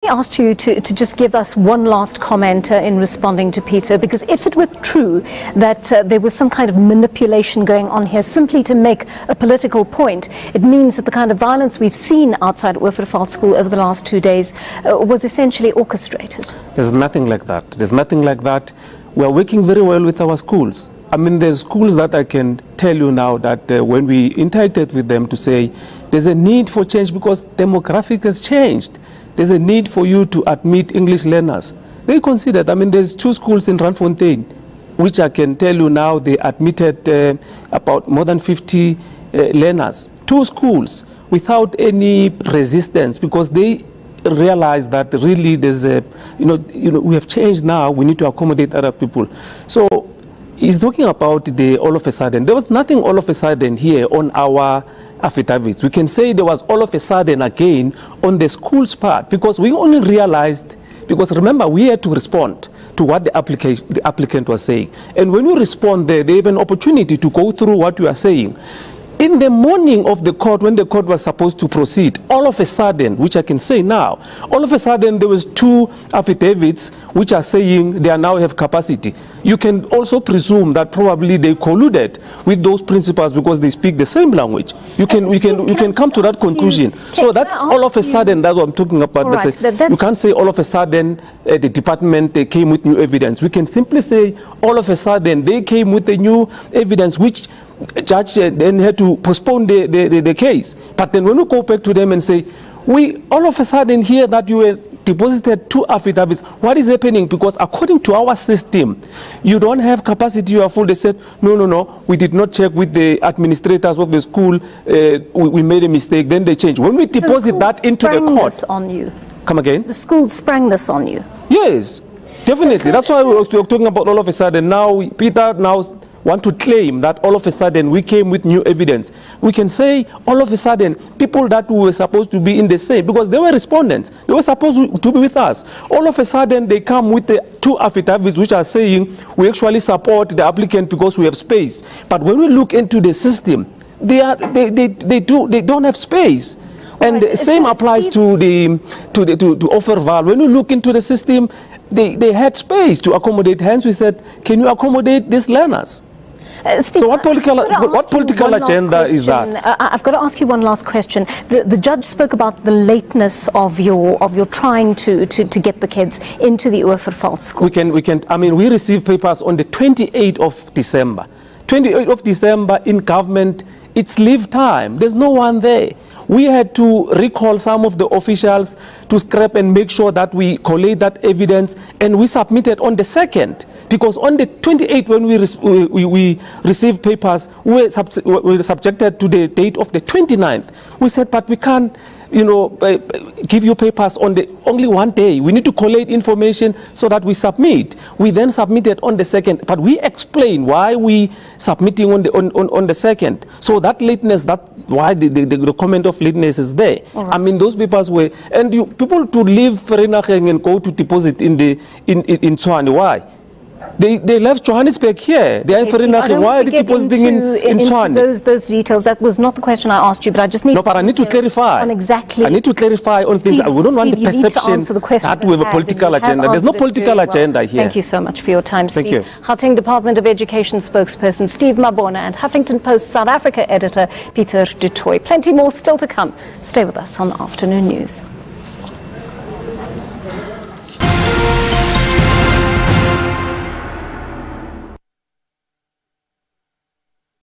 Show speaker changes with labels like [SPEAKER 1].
[SPEAKER 1] I asked you to just give us one last comment in responding to Peter, because if it were true that there was some kind of manipulation going on here simply to make a political point, it means that the kind of violence we've seen outside Oeverveld School over the last 2 days was essentially orchestrated.
[SPEAKER 2] There's nothing like that. There's nothing like that. We are working very well with our schools. I mean, there's schools that I can tell you now that when we interacted with them to say there's a need for change because demographic has changed. There's a need for you to admit English learners. They considered, I mean, there's 2 schools in Randfontein, which I can tell you now they admitted about more than 50 learners. 2 schools without any resistance because they realized that really there's a, we have changed now, we need to accommodate other people. So he's talking about the all of a sudden. There was nothing all of a sudden here on our affidavits. We can say there was all of a sudden again on the school's part because we only realized, because remember we had to respond to what the applicant was saying. And when you respond there, they have an opportunity to go through what you are saying. In the morning of the court, when the court was supposed to proceed, all of a sudden, which I can say now, all of a sudden there was 2 affidavits which are saying they now have capacity. You can also presume that probably they colluded with those principals because they speak the same language. You can come to that conclusion. So that's all of a sudden, that's what I'm talking about. You can't say all of a sudden the department came with new evidence. We can simply say all of a sudden they came with a new evidence which judge then had to postpone the case. But then when we go back to them and say, we all of a sudden hear that you were deposited 2 affidavits, what is happening? Because according to our system, you don't have capacity, you are full. They said, no, we did not check with the administrators of the school, we made a mistake, then they changed. When we deposit that into the court.
[SPEAKER 1] This on you.
[SPEAKER 2] Come again?
[SPEAKER 1] The school sprang this on you.
[SPEAKER 2] Yes, definitely. That's why we're talking about all of a sudden. Now, Peter want to claim that all of a sudden we came with new evidence. We can say all of a sudden people that were supposed to be in the same, because they were respondents, they were supposed to be with us. All of a sudden they come with the 2 affidavits which are saying we actually support the applicant because we have space. But when we look into the system, they don't have space. And the same applies to Oeverveld. When we look into the system, they had space to accommodate. Hence we said, can you accommodate these learners?
[SPEAKER 1] Steve,
[SPEAKER 2] so what political agenda is that?
[SPEAKER 1] I've got to ask you one last question. The judge spoke about the lateness of your trying to get the kids into the Oeverveld School.
[SPEAKER 2] We received papers on the 28th of December. 28th of December in government, it's leave time. There's no one there. We had to recall some of the officials to scrap and make sure that we collate that evidence, and we submitted on the 2nd. Because on the 28th, when we received papers, we were subjected to the date of the 29th. We said, but we can't, give you papers on only one day. We need to collate information so that we submit. We then submitted on the 2nd, but we explain why we submitting on the 2nd. So that lateness, why the comment of lateness is there. Right. I mean, those papers were, and people to leave Vereeniging and go to deposit in Tshwane. Why? They left Johannesburg here. They are in Vereeniging. Why are they depositing in Tshwane?
[SPEAKER 1] Those details. That was not the question I asked you, but I just need.
[SPEAKER 2] No, but I need to clarify.
[SPEAKER 1] On exactly.
[SPEAKER 2] I need to clarify on things. We don't want the perception that we have a political agenda. There's no political agenda here.
[SPEAKER 1] Thank you so much for your time, Steve.
[SPEAKER 2] Thank you.
[SPEAKER 1] Gauteng Department of Education spokesperson Steve Mabona and Huffington Post South Africa editor Peter du Toit. Plenty more still to come. Stay with us on Afternoon News.